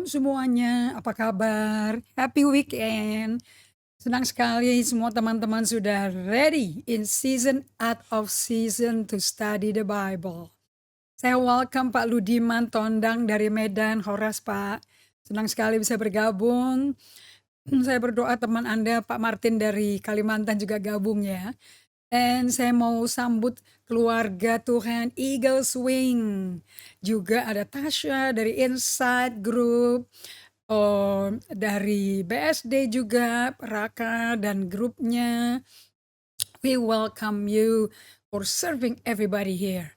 semuanya, apa kabar? Happy weekend. Senang sekali semua teman-teman sudah ready in season out of season to study the Bible. Saya welcome Pak Ludiman Tondang dari Medan, Horas Pak. Senang sekali bisa bergabung. Saya berdoa teman Anda Pak Martin dari Kalimantan juga gabung ya. Dan saya mau sambut keluarga Tuhan Eagle Swing. Juga ada Tasha dari Inside Group. Oh, dari BSD juga, Raka dan grupnya. We welcome you for serving everybody here.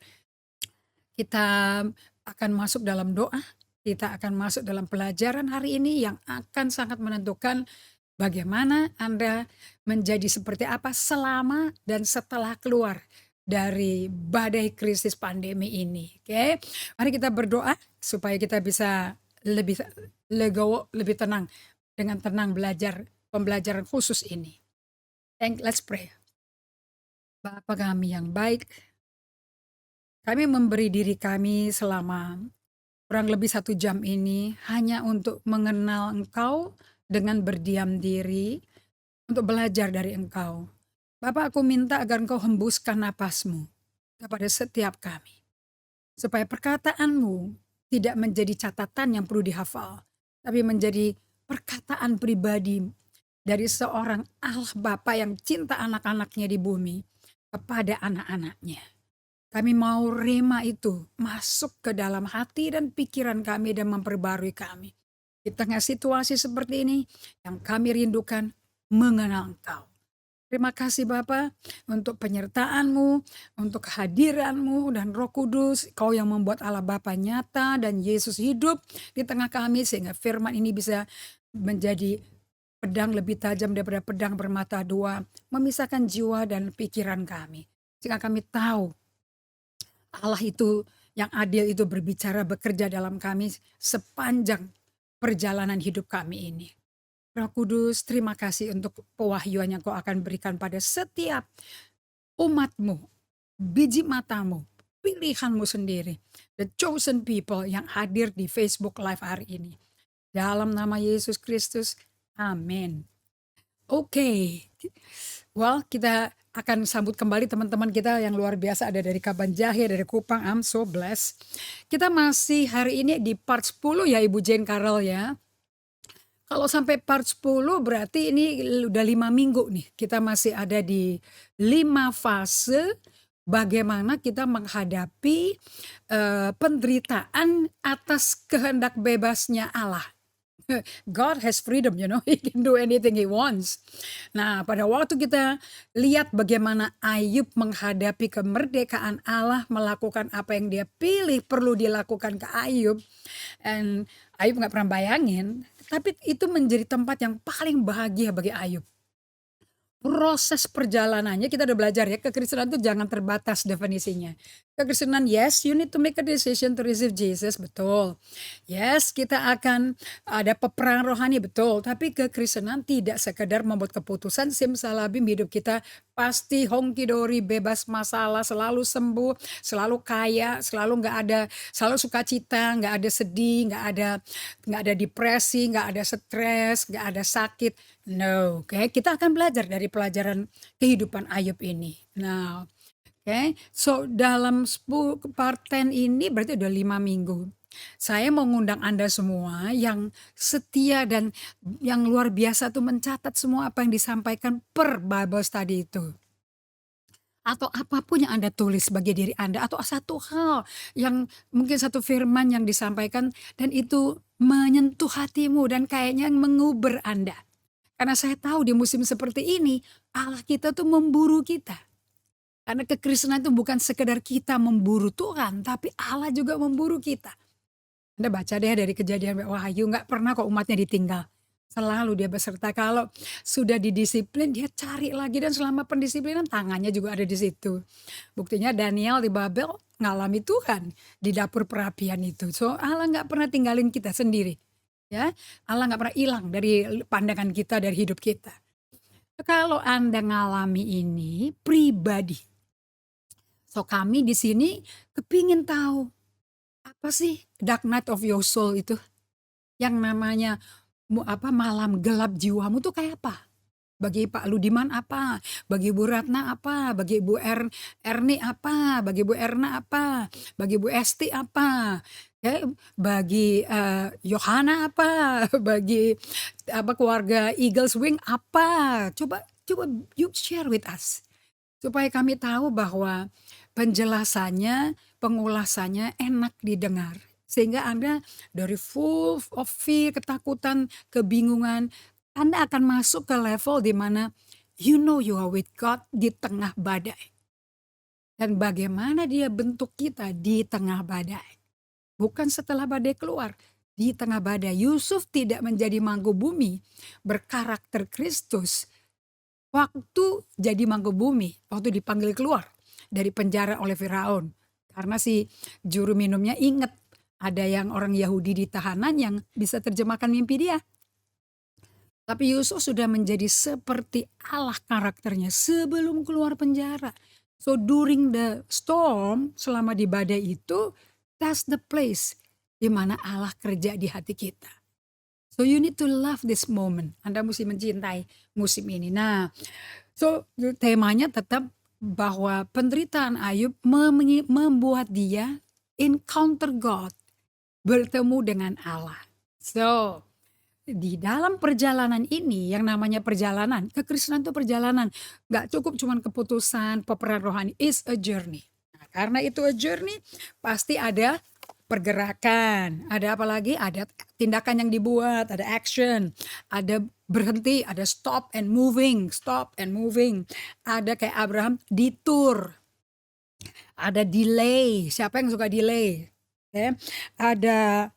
Kita akan masuk dalam doa, kita akan masuk dalam pelajaran hari ini yang akan sangat menentukan bagaimana Anda menjadi seperti apa selama dan setelah keluar dari badai krisis pandemi ini. Oke, mari kita berdoa supaya kita bisa lebih legowo, lebih tenang, dengan tenang belajar pembelajaran khusus ini. Let's pray. Bapa kami yang baik, kami memberi diri kami selama kurang lebih 1 jam ini hanya untuk mengenal Engkau dengan berdiam diri, untuk belajar dari Engkau. Bapak, aku minta agar Engkau hembuskan napasmu kepada setiap kami. Supaya perkataanmu tidak menjadi catatan yang perlu dihafal, tapi menjadi perkataan pribadi dari seorang Allah Bapa yang cinta anak-anaknya di bumi kepada anak-anaknya. Kami mau rema itu masuk ke dalam hati dan pikiran kami dan memperbarui kami. Di tengah situasi seperti ini, yang kami rindukan mengenal Engkau. Terima kasih Bapa untuk penyertaan-Mu, untuk kehadiran-Mu dan Roh Kudus, Kau yang membuat Allah Bapa nyata dan Yesus hidup di tengah kami sehingga firman ini bisa menjadi pedang lebih tajam daripada pedang bermata dua, memisahkan jiwa dan pikiran kami. Sehingga kami tahu Allah itu yang adil itu berbicara bekerja dalam kami sepanjang perjalanan hidup kami ini. Roh Kudus, terima kasih untuk pewahyuan yang Kau akan berikan pada setiap umat-Mu, biji matamu, pilihan-Mu sendiri, the chosen people yang hadir di Facebook Live hari ini. Dalam nama Yesus Kristus, amin. Oke, well kita akan sambut kembali teman-teman kita yang luar biasa, ada dari Kabanjahe, dari Kupang. I'm so blessed. Kita masih hari ini di part 10 ya Ibu Jane Carol ya. Kalau sampai part 10 berarti ini udah 5 minggu nih. Kita masih ada di 5 fase bagaimana kita menghadapi penderitaan atas kehendak bebasnya Allah. God has freedom, He can do anything He wants. Nah, pada waktu kita lihat bagaimana Ayub menghadapi kemerdekaan Allah, melakukan apa yang dia pilih perlu dilakukan ke Ayub. And Ayub gak pernah bayangin, tapi itu menjadi tempat yang paling bahagia bagi Ayub. Proses perjalanannya kita udah belajar ya, kekristenan itu jangan terbatas definisinya. Kekristenan, yes, you need to make a decision to receive Jesus, betul. Yes, kita akan ada peperangan rohani, betul. Tapi kekristenan tidak sekedar membuat keputusan simsalabim hidup kita pasti honki-dori, bebas masalah, selalu sembuh, selalu kaya, selalu selalu sukacita, nggak ada sedih, nggak ada depresi, nggak ada stres, nggak ada sakit. No, oke. Kita akan belajar dari pelajaran kehidupan Ayub ini. Nah, oke. So, dalam part 10 ini berarti udah 5 minggu. Saya mau ngundang Anda semua yang setia dan yang luar biasa tuh mencatat semua apa yang disampaikan per Bible study itu. Atau apapun yang Anda tulis bagi diri Anda, atau satu hal yang mungkin satu firman yang disampaikan dan itu menyentuh hatimu dan kayaknya menguber Anda. Karena saya tahu di musim seperti ini Allah kita tuh memburu kita. Karena kekristenan itu bukan sekedar kita memburu Tuhan, tapi Allah juga memburu kita. Anda baca deh dari Kejadian Wahyu, nggak pernah kok umatnya ditinggal. Selalu dia beserta. Kalau sudah didisiplin, dia cari lagi dan selama pendisiplinan tangannya juga ada di situ. Buktinya Daniel di Babel ngalami Tuhan di dapur perapian itu. So Allah nggak pernah tinggalin kita sendiri. Ya, Allah nggak pernah hilang dari pandangan kita, dari hidup kita. Kalau Anda ngalami ini pribadi, so kami di sini kepingin tahu apa sih dark night of your soul itu? Yang namanya malam gelap jiwamu tuh kayak apa? Bagi Pak Ludiman apa? Bagi Bu Ratna apa? Bagi Bu Erni apa? Bagi Bu Erna apa? Bagi Bu Esti apa? Ya, bagi Yohana apa? Bagi keluarga Eagles Wing apa? Coba coba you share with us supaya kami tahu bahwa penjelasannya, pengulasannya enak didengar. Sehingga Anda dari full of fear, ketakutan, kebingungan, Anda akan masuk ke level di mana you know you are with God di tengah badai. Dan bagaimana dia bentuk kita di tengah badai. Bukan setelah badai keluar, di tengah badai. Yusuf tidak menjadi manggubumi berkarakter Kristus waktu jadi manggubumi, waktu dipanggil keluar dari penjara oleh Firaun. Karena si juru minumnya ingat ada yang orang Yahudi di tahanan yang bisa terjemahkan mimpi dia. Tapi Yusuf sudah menjadi seperti Allah karakternya sebelum keluar penjara. So during the storm, selama di badai itu, that's the place di mana Allah kerja di hati kita. So you need to love this moment. Anda mesti mencintai musim ini. Nah, so temanya tetap bahwa penderitaan Ayub membuat dia encounter God, bertemu dengan Allah. So, di dalam perjalanan ini, yang namanya perjalanan, kekristenan itu perjalanan. Gak cukup cuman keputusan, peperangan rohani, it's a journey. Nah, karena itu a journey, pasti ada pergerakan, ada apa lagi? Ada tindakan yang dibuat, ada action, ada berhenti, ada stop and moving, ada kayak Abraham detour, ada delay, siapa yang suka delay? Ada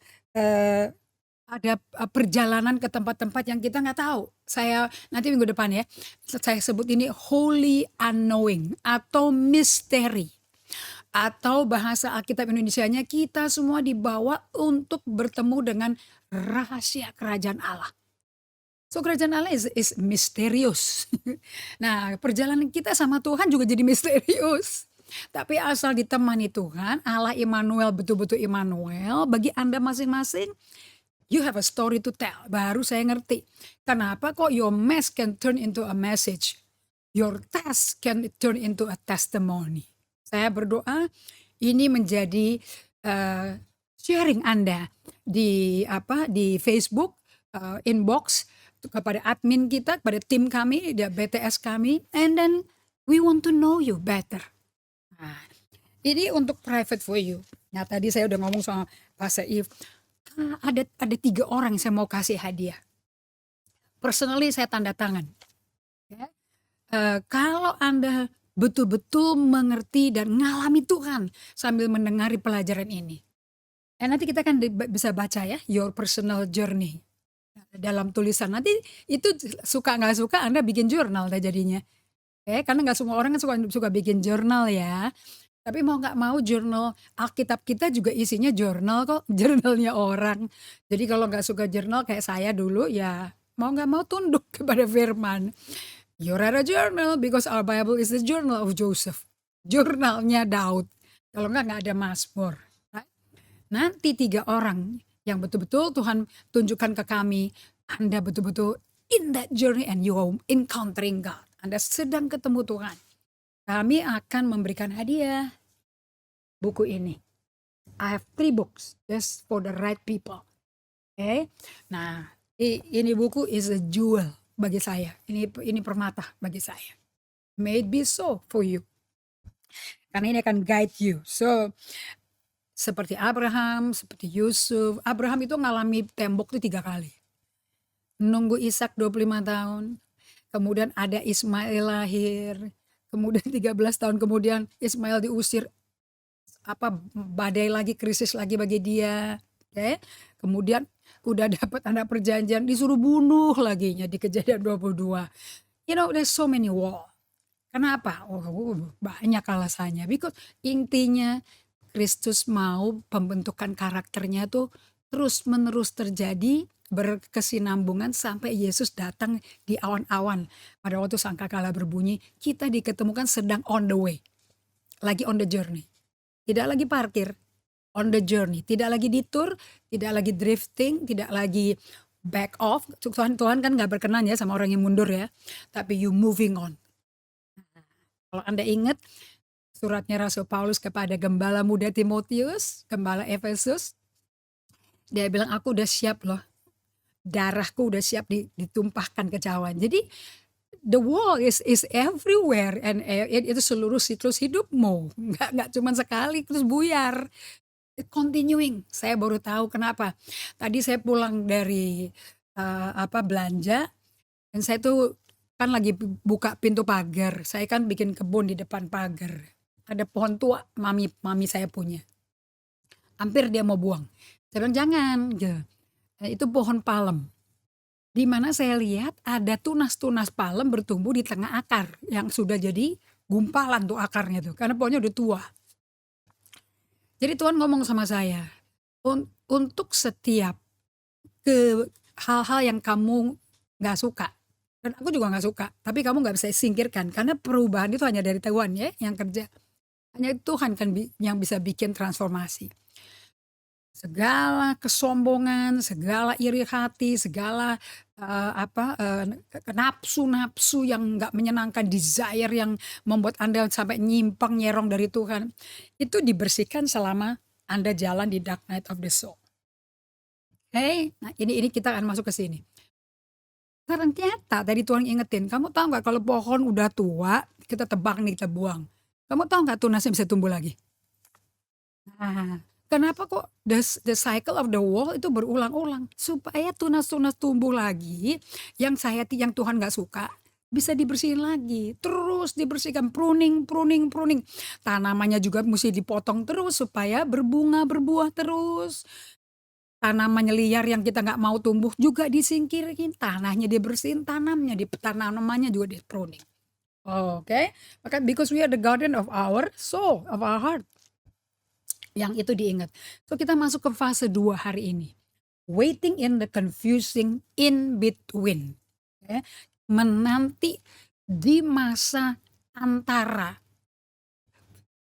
perjalanan ke tempat-tempat yang kita nggak tahu. Saya nanti minggu depan ya, saya sebut ini holy unknowing atau misteri. Atau bahasa Alkitab Indonesianya, kita semua dibawa untuk bertemu dengan rahasia kerajaan Allah. So kerajaan Allah is misterius. Nah perjalanan kita sama Tuhan juga jadi misterius. Tapi asal ditemani Tuhan, Allah Immanuel, betul-betul Immanuel, bagi Anda masing-masing, you have a story to tell. Baru saya ngerti, kenapa kok your mess can turn into a message. Your test can turn into a testimony. Saya berdoa ini menjadi sharing Anda di Facebook inbox kepada admin kita, kepada tim kami, di BTS kami, and then we want to know you better. Nah, ini untuk private for you. Nah, tadi saya udah ngomong sama Pastor Yves. Ada 3 orang yang saya mau kasih hadiah. Personally saya tanda tangan. Ya. Kalau Anda betul-betul mengerti dan ngalami Tuhan sambil mendengari pelajaran ini. Dan nanti kita kan bisa baca ya, your personal journey. Dalam tulisan nanti itu suka nggak suka Anda bikin jurnal jadinya. Karena nggak semua orang kan suka bikin jurnal ya. Tapi mau nggak mau jurnal Alkitab kita juga isinya jurnal kok, jurnalnya orang. Jadi kalau nggak suka jurnal kayak saya dulu ya mau nggak mau tunduk kepada firman. You read a journal because our Bible is the journal of Joseph. Jurnalnya Daud. Kalau nggak ada Mazmur. Nanti 3 orang yang betul-betul Tuhan tunjukkan ke kami. Anda betul-betul in that journey and you are encountering God. Anda sedang ketemu Tuhan. Kami akan memberikan hadiah buku ini. I have 3 books just for the right people. Nah ini buku is a jewel bagi saya. Ini permata bagi saya. May it be so for you. Karena ini akan guide you. So seperti Abraham, seperti Yusuf. Abraham itu ngalami tembok itu 3 kali. Nunggu Ishak 25 tahun. Kemudian ada Ismail lahir. Kemudian 13 tahun kemudian Ismail diusir. Badai lagi, krisis lagi bagi dia. Kemudian udah dapat anak perjanjian disuruh bunuh lagi di Kejadian 22. You know there's so many war. Kenapa? Banyak alasannya. Because intinya Kristus mau pembentukan karakternya tuh terus menerus terjadi berkesinambungan sampai Yesus datang di awan-awan. Pada waktu sangkakala berbunyi, kita diketemukan sedang on the way. Lagi on the journey. Tidak lagi parkir. on the journey. Tidak lagi detour, tidak lagi drifting, tidak lagi back off. Tuhan kan nggak berkenan ya sama orang yang mundur ya. Tapi you moving on. Kalau Anda ingat suratnya Rasul Paulus kepada gembala muda Timotius, gembala Efesus, dia bilang aku udah siap loh. Darahku udah siap ditumpahkan ke cawan. Jadi the wall is everywhere and itu seluruh siklus hidupmu. Nggak cuma sekali terus buyar. Continuing. Saya baru tahu kenapa. Tadi saya pulang dari belanja dan saya tuh kan lagi buka pintu pagar. Saya kan bikin kebun di depan pagar. Ada pohon tua mami saya punya. Hampir dia mau buang. Saya bilang jangan, gitu. Itu pohon palem. Di mana saya lihat ada tunas-tunas palem bertumbuh di tengah akar yang sudah jadi gumpalan tuh akarnya tuh karena pohonnya udah tua. Jadi Tuhan ngomong sama saya, untuk setiap hal-hal yang kamu nggak suka, dan aku juga nggak suka, tapi kamu nggak bisa singkirkan karena perubahan itu hanya dari Tuhan ya yang kerja. Hanya Tuhan kan yang bisa bikin transformasi. Segala kesombongan, segala iri hati, segala nafsu-nafsu yang nggak menyenangkan, desire yang membuat Anda sampai nyimpang nyerong dari Tuhan, itu dibersihkan selama Anda jalan di dark night of the soul. Oke, nah ini kita akan masuk ke sini. Ternyata tadi Tuhan ingetin, kamu tahu nggak kalau pohon udah tua, kita tebang nih, kita buang. Kamu tahu nggak tunasnya bisa tumbuh lagi? Nah, kenapa kok the cycle of the wall itu berulang-ulang? Supaya tunas-tunas tumbuh lagi yang Tuhan nggak suka bisa dibersihin lagi. Terus dibersihkan, pruning. Tanamannya juga mesti dipotong terus supaya berbunga, berbuah terus. Tanamannya liar yang kita nggak mau tumbuh juga disingkirin. Tanahnya dibersihin, tanamannya juga di pruning. Oke, maka because we are the garden of our soul, of our heart. Yang itu diingat. So kita masuk ke fase 2 hari ini. Waiting in the confusing in between. Okay. Menanti di masa antara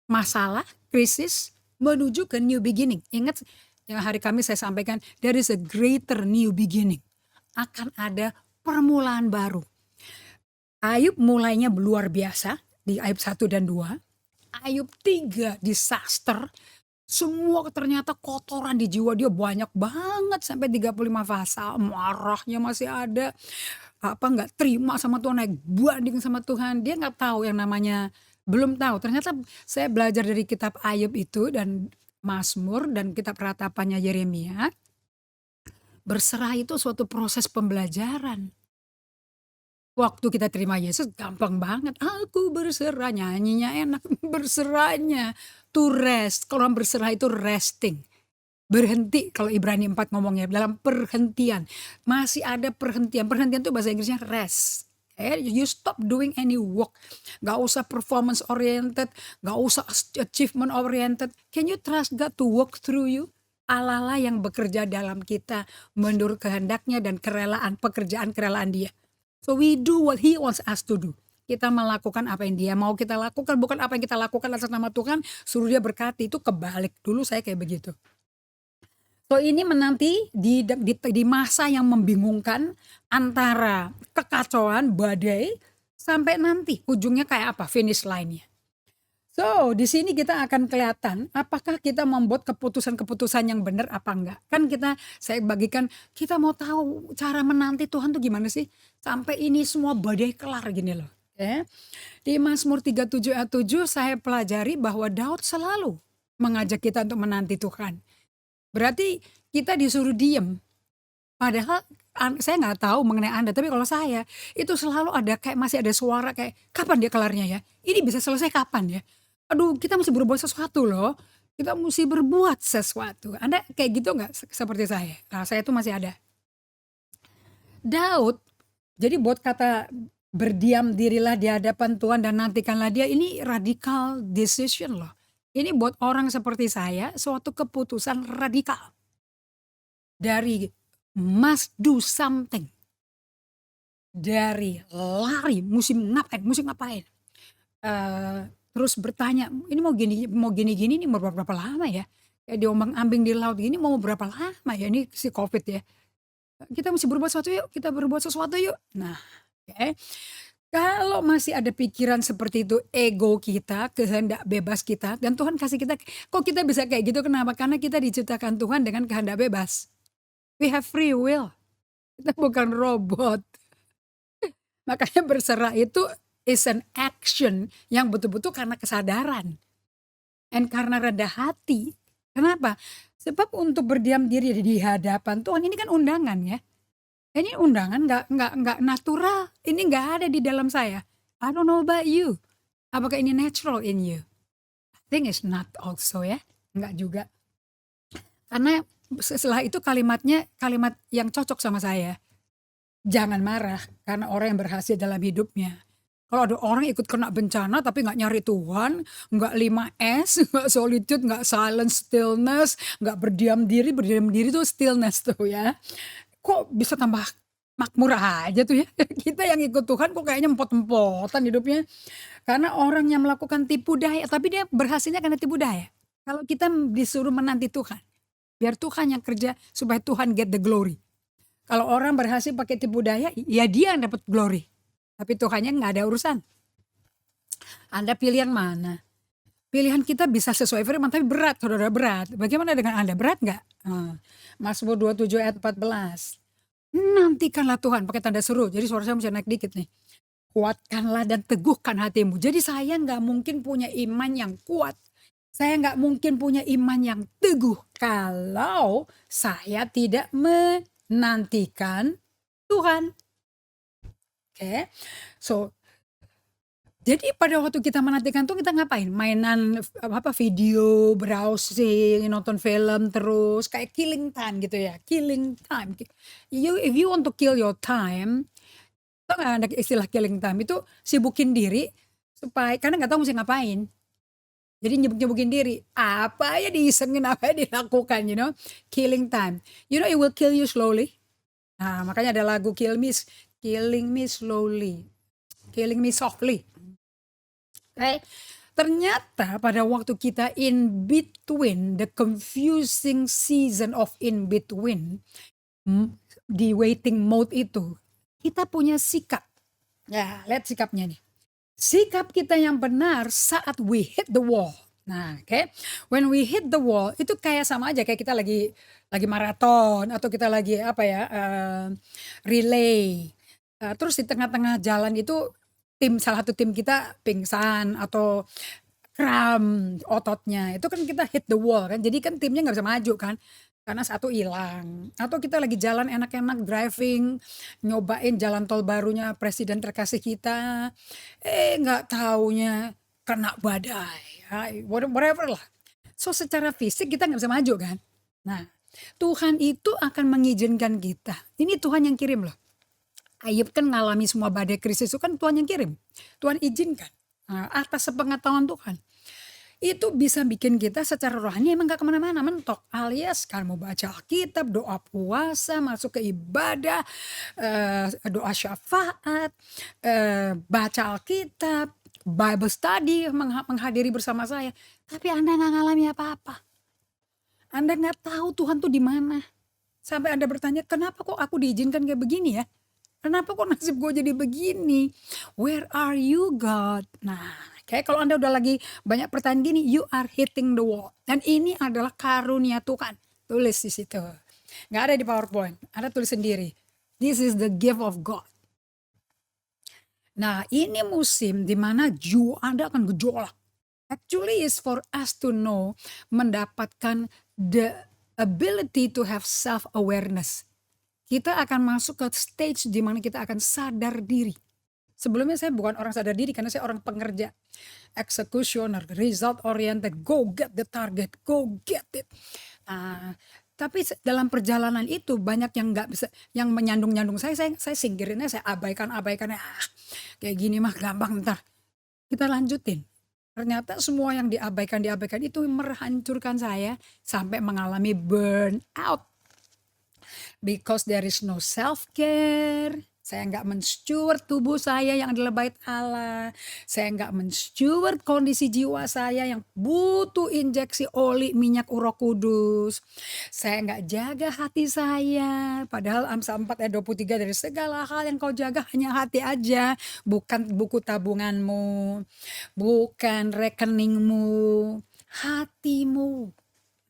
masalah, krisis, menuju ke new beginning. Ingat yang hari Kamis saya sampaikan, there is a greater new beginning. Akan ada permulaan baru. Ayub mulainya luar biasa di Ayub 1 dan 2. Ayub 3 disaster. Semua ternyata kotoran di jiwa dia banyak banget sampai 35 pasal. Marahnya masih ada. Nggak terima sama Tuhan, naik banding sama Tuhan. Dia nggak tahu yang namanya, belum tahu. Ternyata saya belajar dari kitab Ayub itu dan Mazmur dan kitab ratapannya Yeremia. Berserah itu suatu proses pembelajaran. Waktu kita terima Yesus gampang banget. Aku berserah, nyanyinya enak. Berserahnya to rest. Kalau orang berserah itu resting. Berhenti kalau Ibrani 4 ngomongnya dalam perhentian. Masih ada perhentian. Perhentian itu bahasa Inggrisnya rest. You stop doing any work. Gak usah performance oriented. Gak usah achievement oriented. Can you trust God to work through you? Allah lah yang bekerja dalam kita menurut kehendaknya dan pekerjaan kerelaan dia. So we do what he wants us to do. Kita melakukan apa yang dia mau kita lakukan. Bukan apa yang kita lakukan atas nama Tuhan. Suruh dia berkati. Itu kebalik. Dulu saya kayak begitu. So ini menanti di masa yang membingungkan. Antara kekacauan, badai. Sampai nanti ujungnya kayak apa. Finish line-nya. So di sini kita akan kelihatan apakah kita membuat keputusan-keputusan yang benar apa enggak. Kan saya bagikan, kita mau tahu cara menanti Tuhan tuh gimana sih. Sampai ini semua badai kelar gini loh. Okay. Di Mazmur 37 ayat 7 saya pelajari bahwa Daud selalu mengajak kita untuk menanti Tuhan. Berarti kita disuruh diem. Padahal saya nggak tahu mengenai Anda, tapi kalau saya itu selalu ada kayak masih ada suara kayak kapan dia kelarnya ya. Ini bisa selesai kapan ya. Aduh, kita mesti berbuat sesuatu loh. Kita mesti berbuat sesuatu. Anda kayak gitu nggak seperti saya? Nah, saya itu masih ada. Daud, jadi buat kata berdiam dirilah di hadapan Tuhan dan nantikanlah dia, ini radical decision loh. Ini buat orang seperti saya suatu keputusan radikal. Dari must do something. Dari lari, mesti ngapain. Terus bertanya, ini mau gini-gini ini mau berapa lama ya? kayak diombang-ambing di laut gini mau berapa lama ya ini si Covid ya. Kita mesti berbuat sesuatu yuk, kita berbuat sesuatu yuk. Nah, oke. Kalau masih ada pikiran seperti itu, ego kita, kehendak bebas kita, dan Tuhan kasih kita, kok kita bisa kayak gitu, kenapa? Karena kita diciptakan Tuhan dengan kehendak bebas. We have free will. Kita bukan robot. Makanya berserah itu is an action yang betul-betul karena kesadaran. And karena rendah hati. Kenapa? Sebab untuk berdiam diri di hadapan Tuhan ini kan undangan ya. Ini undangan nggak natural. Ini nggak ada di dalam saya. I don't know about you. Apakah ini natural in you? I think it's not also ya. Nggak juga. Karena setelah itu kalimatnya kalimat yang cocok sama saya. Jangan marah karena orang yang berhasil dalam hidupnya. Kalau ada orang ikut kena bencana tapi nggak nyari Tuhan, nggak 5S, nggak solitude, nggak silence, stillness, nggak berdiam diri itu stillness tuh ya. Kok bisa tambah makmur aja tuh ya. Kita yang ikut Tuhan kok kayaknya empot-empotan hidupnya. Karena orang yang melakukan tipu daya, tapi dia berhasilnya karena tipu daya. Kalau kita disuruh menanti Tuhan, biar Tuhan yang kerja supaya Tuhan get the glory. Kalau orang berhasil pakai tipu daya, ya dia yang dapat glory. Tapi Tuhannya nggak ada urusan. Anda pilih yang mana? Pilihan kita bisa sesuai firman, tapi berat, saudara, berat. Bagaimana dengan Anda? Berat nggak? Mazmur 27 ayat 14. Nantikanlah Tuhan, pakai tanda seru. Jadi suara saya mesti naik dikit nih. Kuatkanlah dan teguhkan hatimu. Jadi saya nggak mungkin punya iman yang kuat. Saya nggak mungkin punya iman yang teguh kalau saya tidak menantikan Tuhan. Oke, so jadi pada waktu kita menantikan tuh kita ngapain? Mainan video, browsing, nonton film terus kayak killing time gitu ya, killing time. If you want to kill your time, tau nggak ada istilah killing time itu sibukin diri supaya karena nggak tahu mesti ngapain. Jadi nyibuk-nyibukin diri, apa ya diisengin, apa ya dilakukan, killing time. It will kill you slowly. Nah, makanya ada lagu Killing Me Slowly, Killing Me Softly. Okay. Ternyata pada waktu kita in between, the confusing season of in between, di waiting mode itu, kita punya sikap. Ya, lihat sikapnya nih. Sikap kita yang benar saat we hit the wall. Nah, oke. When we hit the wall, itu kayak sama aja kayak kita lagi maraton atau kita lagi relay. Terus di tengah-tengah jalan itu salah satu tim kita pingsan atau kram ototnya. Itu kan kita hit the wall kan. Jadi kan timnya nggak bisa maju kan. Karena satu hilang. Atau kita lagi jalan enak-enak driving, nyobain jalan tol barunya presiden terkasih kita. Nggak taunya kena badai. Ya, whatever lah. So secara fisik kita nggak bisa maju kan. Nah, Tuhan itu akan mengizinkan kita. Ini Tuhan yang kirim loh. Ayub kan ngalami semua badai krisis itu kan Tuhan yang kirim. Tuhan izinkan. Nah, atas sepengetahuan Tuhan. Itu bisa bikin kita secara rohani emang gak kemana-mana, mentok. Alias kan mau baca Alkitab, doa puasa, masuk ke ibadah, doa syafaat, baca Alkitab, Bible study, menghadiri bersama saya. Tapi Anda gak ngalami apa-apa. Anda gak tahu Tuhan tuh di mana. Sampai Anda bertanya, kenapa kok aku diizinkan kayak begini ya? Kenapa kok nasib gue jadi begini? Where are you God? Nah, kayak kalau Anda udah lagi banyak pertanyaan gini, you are hitting the wall. Dan ini adalah karunia Tuhan. Tulis di situ. Gak ada di PowerPoint. Anda tulis sendiri. This is the gift of God. Nah, ini musim dimana jiwa Anda akan gejolak. Actually is for us to know, mendapatkan the ability to have self-awareness. Kita akan masuk ke stage di mana kita akan sadar diri. Sebelumnya saya bukan orang sadar diri karena saya orang pengerja. Executioner, result oriented, go get the target, go get it. Tapi dalam perjalanan itu banyak yang nggak bisa, yang menyandung-nyandung saya singkirinnya, saya abaikannya. Kayak gini mah gampang, ntar kita lanjutin. Ternyata semua yang diabaikan itu menghancurkan saya sampai mengalami burnout. Because there is no self-care, Saya nggak men-steward tubuh saya yang adalah bait Allah. Saya nggak men-steward kondisi jiwa saya yang butuh injeksi oli minyak Roh Kudus. Saya nggak jaga hati saya. Padahal Amsal 4 ayat 23, dari segala hal yang kau jaga hanya hati aja. Bukan buku tabunganmu, bukan rekeningmu, hatimu.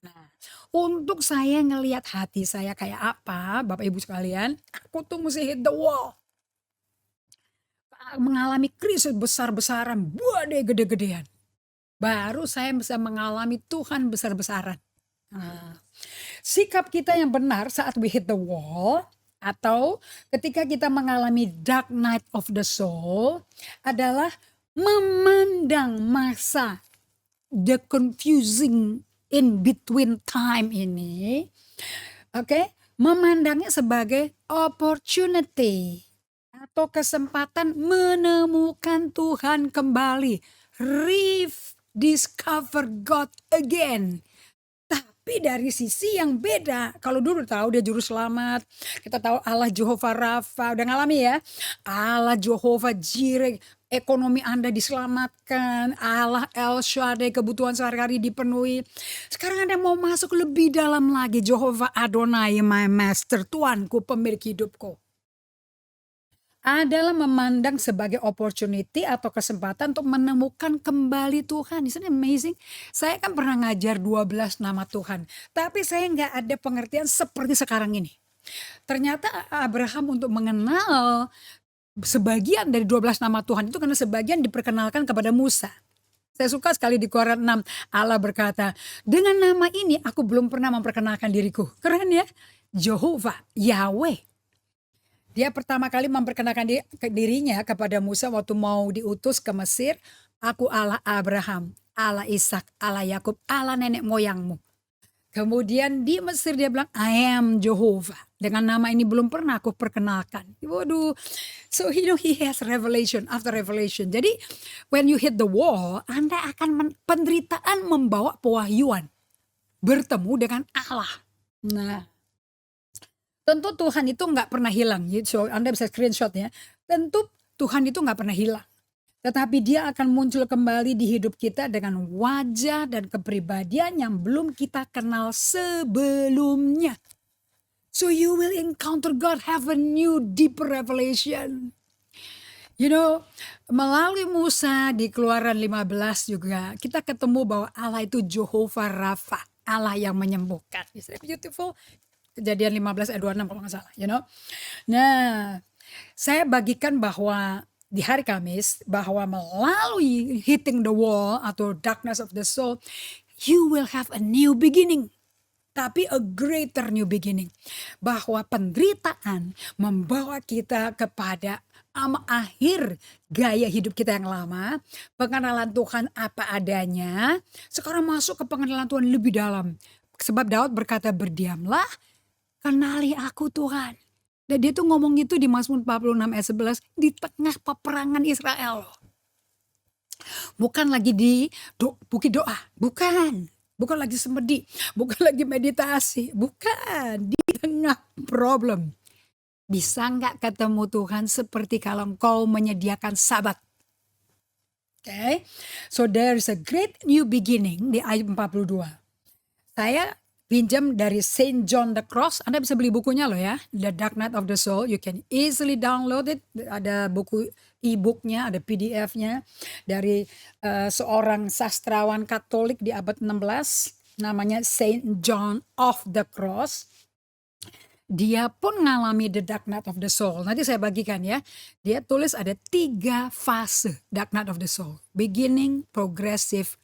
Nah, untuk saya ngelihat hati saya kayak apa, Bapak Ibu sekalian, aku tuh mesti hit the wall. Mengalami krisis besar-besaran, badai gede-gedean. Baru saya bisa mengalami Tuhan besar-besaran. Nah, sikap kita yang benar saat we hit the wall atau ketika kita mengalami dark night of the soul adalah memandang masa the confusing in between time ini, oke, memandangnya sebagai opportunity atau kesempatan menemukan Tuhan kembali, rediscover God again. Tapi dari sisi yang beda, kalau dulu tahu dia juru selamat, kita tahu Allah Jehovah Rafa, udah ngalami ya, Allah Jehovah Jireh, ekonomi Anda diselamatkan, Allah El Shaddai, kebutuhan sehari-hari dipenuhi. Sekarang Anda mau masuk lebih dalam lagi, Jehovah Adonai, my master, Tuanku, pemilik hidupku. Adalah memandang sebagai opportunity atau kesempatan untuk menemukan kembali Tuhan. Isn't it amazing? Saya kan pernah ngajar 12 nama Tuhan, tapi saya nggak ada pengertian seperti sekarang ini. Ternyata Abraham untuk mengenal sebagian dari 12 nama Tuhan itu karena sebagian diperkenalkan kepada Musa. Saya suka sekali di Keluaran 6, Allah berkata, dengan nama ini aku belum pernah memperkenalkan diriku. Keren ya, Jehovah, Yahweh. Dia pertama kali memperkenalkan dirinya kepada Musa waktu mau diutus ke Mesir. Aku Allah Abraham, Allah Ishak, Allah Yakub, Allah nenek moyangmu. Kemudian di Mesir dia bilang, I am Jehovah. Dengan nama ini belum pernah aku perkenalkan. Waduh. So he has revelation after revelation. Jadi when you hit the wall, Anda akan penderitaan membawa pewahyuan. Bertemu dengan Allah. Nah, tentu Tuhan itu nggak pernah hilang. So Anda bisa screenshot ya. Tentu Tuhan itu nggak pernah hilang. Tetapi dia akan muncul kembali di hidup kita dengan wajah dan kepribadian yang belum kita kenal sebelumnya. So you will encounter God, have a new deeper revelation. You know, melalui Musa di Keluaran 15 juga kita ketemu bahwa Allah itu Jehovah Rafa, Allah yang menyembuhkan. Is that beautiful? Kejadian 15 ayat 26 kalau nggak salah, you know. Nah, saya bagikan bahwa di hari Kamis, bahwa melalui hitting the wall atau darkness of the soul, you will have a new beginning. Tapi a greater new beginning. Bahwa penderitaan membawa kita kepada akhir gaya hidup kita yang lama. Pengenalan Tuhan apa adanya. Sekarang masuk ke pengenalan Tuhan lebih dalam. Sebab Daud berkata, berdiamlah, kenali aku Tuhan. Dan dia tuh ngomong itu di Mazmur 46 ayat 11 di tengah peperangan Israel. Bukan lagi di bukit doa, bukan. Bukan lagi semedi, bukan lagi meditasi, bukan. Di tengah problem. Bisa nggak ketemu Tuhan seperti kalau engkau menyediakan sabat? Okay. So there's a great new beginning di ayat 42. Saya pinjam dari Saint John the Cross. Anda bisa beli bukunya loh ya, The Dark Night of the Soul. You can easily download it. Ada buku e-booknya, ada PDF-nya dari seorang sastrawan Katolik di abad 16, namanya Saint John of the Cross. Dia pun ngalami the dark night of the soul. Nanti saya bagikan ya. Dia tulis ada 3 fase dark night of the soul. Beginning, progressive,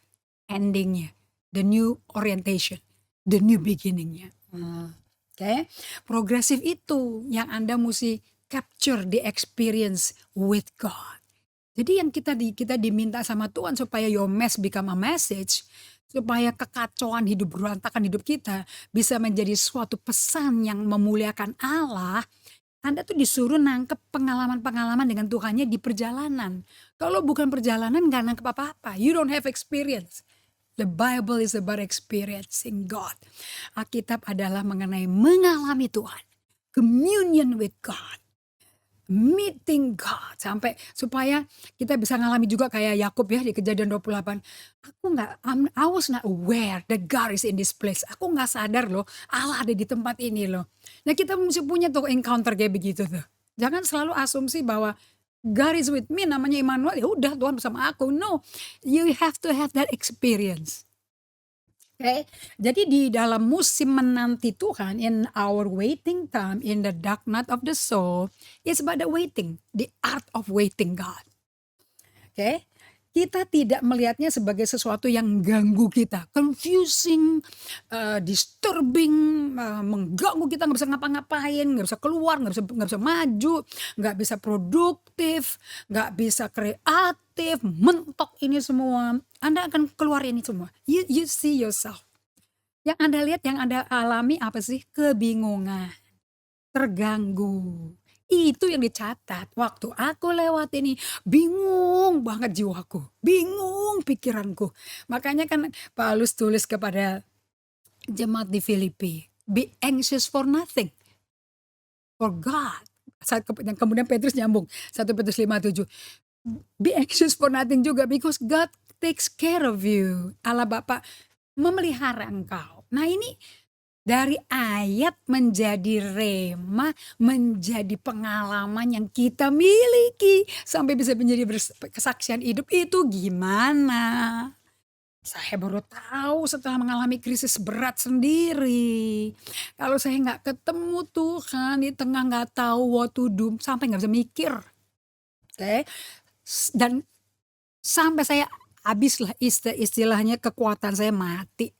endingnya. The new orientation. The new beginningnya. Oke. Progressive itu yang Anda mesti capture the experience with God. Jadi yang kita diminta sama Tuhan supaya your mess become a message. Supaya kekacauan hidup, berantakan hidup kita bisa menjadi suatu pesan yang memuliakan Allah. Anda tuh disuruh nangkep pengalaman-pengalaman dengan Tuhannya di perjalanan. Kalau bukan perjalanan gak nangkep apa-apa. You don't have experience. The Bible is about experiencing God. Alkitab adalah mengenai mengalami Tuhan. Communion with God. meeting God sampai supaya kita bisa ngalami juga kayak Yakub ya di Kejadian 28. I was not aware that God is in this place. Aku nggak sadar loh Allah ada di tempat ini loh. Nah kita mesti punya tuh encounter kayak begitu tuh. Jangan selalu asumsi bahwa God is with me, namanya Immanuel, ya udah Tuhan bersama aku. No, you have to have that experience. Oke, jadi di dalam musim menanti Tuhan, in our waiting time, in the dark night of the soul, it's about the waiting, the art of waiting God. Oke, kita tidak melihatnya sebagai sesuatu yang ganggu kita, confusing, disturbing, mengganggu kita nggak bisa ngapa-ngapain, nggak bisa keluar, nggak bisa maju, nggak bisa produktif, nggak bisa kreatif, mentok ini semua. Anda akan keluar ini semua. You see yourself. Yang Anda lihat, yang Anda alami apa sih? Kebingungan, terganggu. Itu yang dicatat. Waktu aku lewat ini, bingung banget jiwaku, bingung pikiranku. Makanya kan Paulus tulis kepada jemaat di Filipi, be anxious for nothing, for God. Kemudian Petrus nyambung 1 Petrus 5:7. Be anxious for nothing juga because God takes care of you. Allah Bapa memelihara engkau. Nah ini dari ayat menjadi rema, menjadi pengalaman yang kita miliki sampai bisa menjadi kesaksian hidup itu gimana? Saya baru tahu setelah mengalami krisis berat sendiri. Kalau saya nggak ketemu Tuhan di tengah nggak tahu what to do, sampai nggak bisa mikir. Oke. Dan sampai saya habislah istilahnya kekuatan saya mati.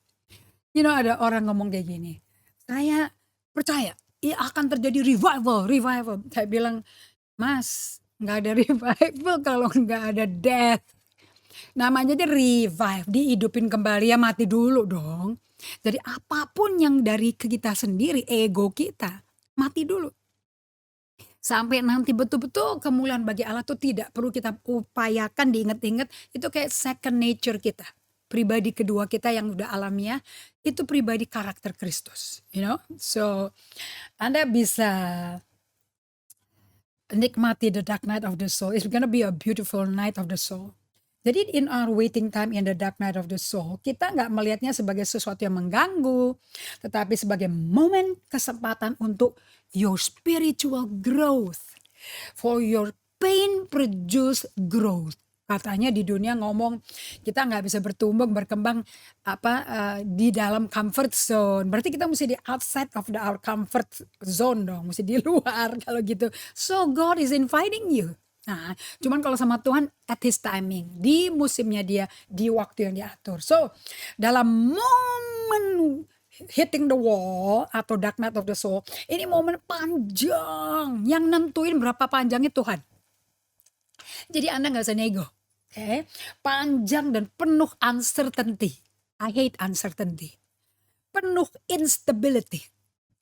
Ada orang ngomong kayak gini, saya percaya akan terjadi revival. Saya bilang, Mas, nggak ada revival kalau nggak ada death. Namanya aja revive, dihidupin kembali, ya mati dulu dong. Jadi apapun yang dari kita sendiri, ego kita, mati dulu. Sampai nanti betul-betul kemuliaan bagi Allah tuh tidak perlu kita upayakan, diingat-ingat, itu kayak second nature kita. Pribadi kedua kita yang udah alamiah, itu pribadi karakter Kristus. So Anda bisa nikmati the dark night of the soul. It's gonna be a beautiful night of the soul. Jadi in our waiting time in the dark night of the soul, kita nggak melihatnya sebagai sesuatu yang mengganggu, tetapi sebagai momen kesempatan untuk your spiritual growth. For your pain produce growth. Katanya di dunia ngomong kita nggak bisa bertumbuh berkembang di dalam comfort zone. Berarti kita mesti di outside of our comfort zone dong, mesti di luar kalau gitu. So God is inviting you. Nah, cuman kalau sama Tuhan at His timing, di musimnya Dia, di waktu yang diatur. So, dalam momen hitting the wall atau dark night of the soul, ini momen panjang yang nentuin berapa panjangnya Tuhan. Jadi Anda nggak usah nego. Okay? Panjang dan penuh uncertainty. I hate uncertainty. Penuh instability.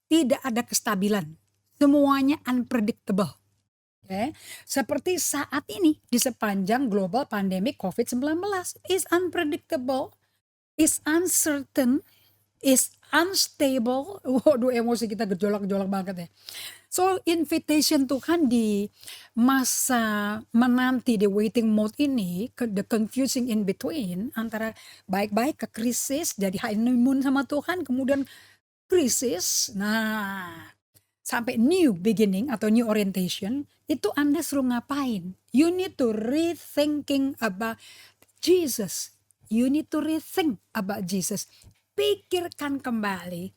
Tidak ada kestabilan. Semuanya unpredictable. Okay? Seperti saat ini di sepanjang global pandemic COVID-19 is unpredictable, is uncertain, is unstable. Waduh, emosi kita gejolak-gejolak banget ya. So invitation Tuhan di masa menanti, di waiting mode ini, the confusing in between antara baik-baik ke krisis, jadi honeymoon sama Tuhan, kemudian krisis. Nah, sampai new beginning atau new orientation, itu Anda suruh ngapain? You need to rethinking about Jesus. You need to rethink about Jesus. Pikirkan kembali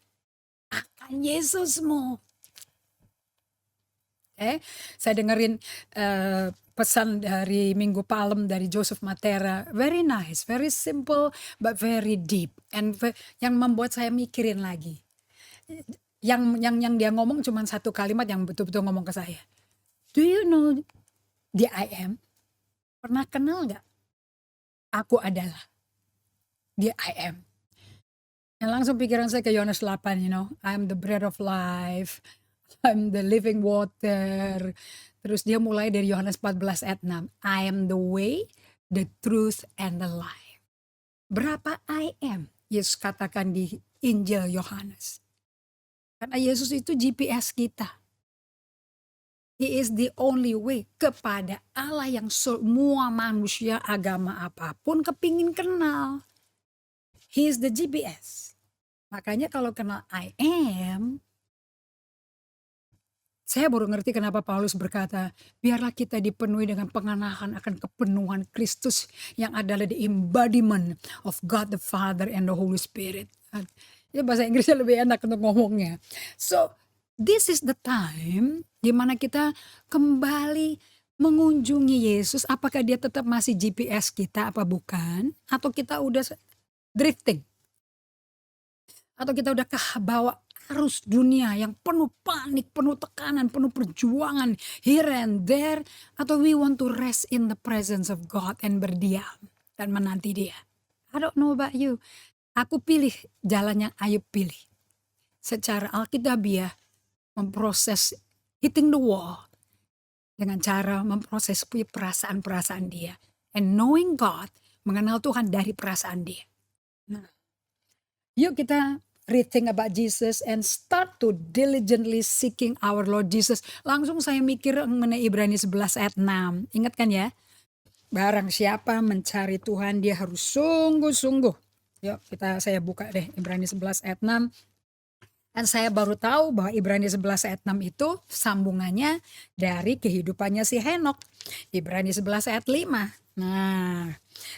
akan Yesusmu. Saya dengerin pesan dari Minggu Palem dari Joseph Matera. Very nice, very simple, but very deep. And yang membuat saya mikirin lagi. Yang dia ngomong cuma satu kalimat yang betul-betul ngomong ke saya. Do you know the I am? Pernah kenal gak? Aku adalah the I am. Dan langsung pikiran saya ke Yohanes 8, I am the bread of life. I'm the living water. Terus dia mulai dari Yohanes 14 ayat 6. I am the way, the truth, and the life. Berapa I am? Yesus katakan di Injil Yohanes. Karena Yesus itu GPS kita. He is the only way kepada Allah yang semua manusia agama apapun kepingin kenal. He is the GPS. Makanya kalau kenal I am, saya baru ngerti kenapa Paulus berkata, biarlah kita dipenuhi dengan pengenalan akan kepenuhan Kristus yang adalah the embodiment of God the Father and the Holy Spirit. Itu bahasa Inggrisnya lebih enak untuk ngomongnya. So, this is the time di mana kita kembali mengunjungi Yesus. Apakah dia tetap masih GPS kita apa bukan? Atau kita udah drifting? Atau kita udah kebawa arus dunia yang penuh panik, penuh tekanan, penuh perjuangan here and there, atau we want to rest in the presence of God and berdiam dan menanti dia. I don't know about you. Aku pilih jalan yang Ayub pilih. Secara alkitabiah memproses hitting the wall dengan cara memproses perasaan-perasaan dia. And knowing God, mengenal Tuhan dari perasaan dia. Nah, yuk kita rethink about Jesus and start to diligently seeking our Lord Jesus. Langsung saya mikir mengenai Ibrani 11 ayat 6. Ingat kan ya? Barang siapa mencari Tuhan dia harus sungguh-sungguh. Yuk saya buka deh Ibrani 11 ayat 6. Dan saya baru tahu bahwa Ibrani 11 ayat 6 itu sambungannya dari kehidupannya si Henok. Ibrani 11 ayat 5. Nah,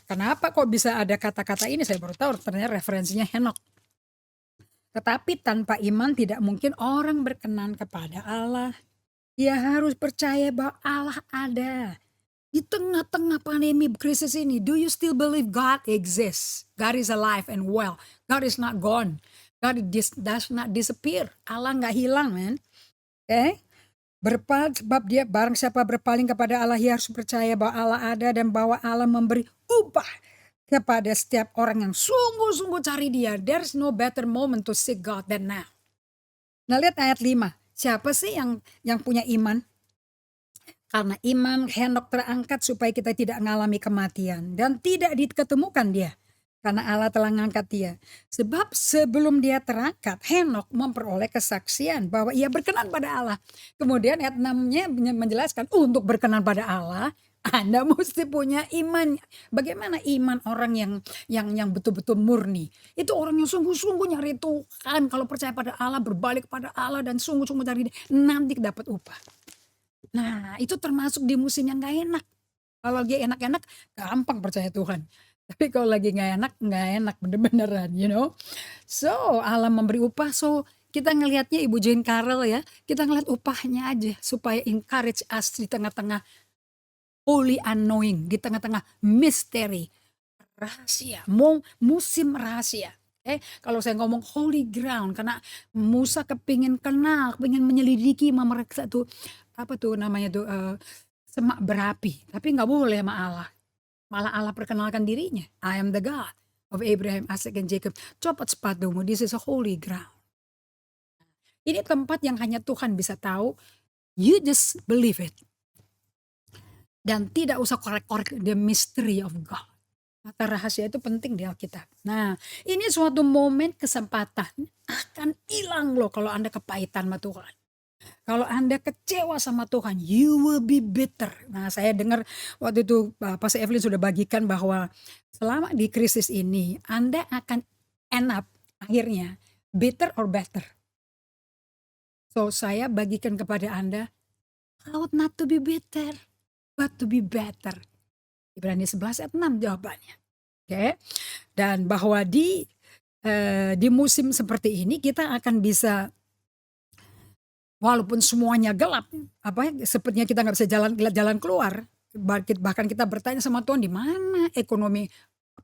kenapa kok bisa ada kata-kata ini? Saya baru tahu ternyata referensinya Henok. Tetapi tanpa iman tidak mungkin orang berkenan kepada Allah. Dia harus percaya bahwa Allah ada. Di tengah-tengah pandemi krisis ini, do you still believe God exists? God is alive and well. God is not gone. God does not disappear. Allah nggak hilang, man. Okay? Sebab dia barang siapa berpaling kepada Allah, dia harus percaya bahwa Allah ada dan bahwa Allah memberi upah kepada setiap orang yang sungguh-sungguh cari dia. There's no better moment to seek God than now. Nah, lihat ayat 5. Siapa sih yang punya iman? Karena iman Henok terangkat supaya kita tidak mengalami kematian. Dan tidak diketemukan dia. Karena Allah telah mengangkat dia. Sebab sebelum dia terangkat, Henok memperoleh kesaksian bahwa ia berkenan pada Allah. Kemudian ayat 6-nya menjelaskan, untuk berkenan pada Allah, Anda mesti punya iman. Bagaimana iman orang yang betul-betul murni? Itu orang yang sungguh-sungguh nyari Tuhan. Kalau percaya pada Allah, berbalik pada Allah dan sungguh-sungguh cari dia, nanti dapat upah. Nah, itu termasuk di musim yang gak enak. Kalau lagi enak-enak, gampang percaya Tuhan. Tapi kalau lagi gak enak bener-beneran, you know. So, Allah memberi upah. So, kita ngelihatnya Ibu Jane Carroll ya, kita ngelihat upahnya aja supaya encourage us di tengah-tengah holy unknowing, di tengah-tengah misteri, rahasia, musim rahasia. Kalau saya ngomong holy ground, karena Musa kepingin kenal, kepingin menyelidiki, memeriksa tuh apa tuh namanya tuh semak berapi, tapi nggak boleh sama Allah. Malah Allah perkenalkan dirinya, I am the God of Abraham, Isaac, and Jacob. Copot sepatumu, this is a holy ground. Ini tempat yang hanya Tuhan bisa tahu. You just believe it. Dan tidak usah korek-korek the mystery of God. Kata rahasia itu penting di Alkitab. Nah, ini suatu momen kesempatan akan hilang loh kalau Anda kepahitan sama Tuhan. Kalau Anda kecewa sama Tuhan, you will be bitter. Nah, saya dengar waktu itu Pastor Evelyn sudah bagikan bahwa selama di krisis ini, Anda akan end up akhirnya bitter or better. So, saya bagikan kepada Anda, how not to be bitter, but to be better. Ibrani 11 ayat 6 jawabannya. Oke. Dan bahwa di musim seperti ini kita akan bisa, walaupun semuanya gelap, sepertinya kita nggak bisa jalan keluar. Bahkan kita bertanya sama Tuhan, di mana ekonomi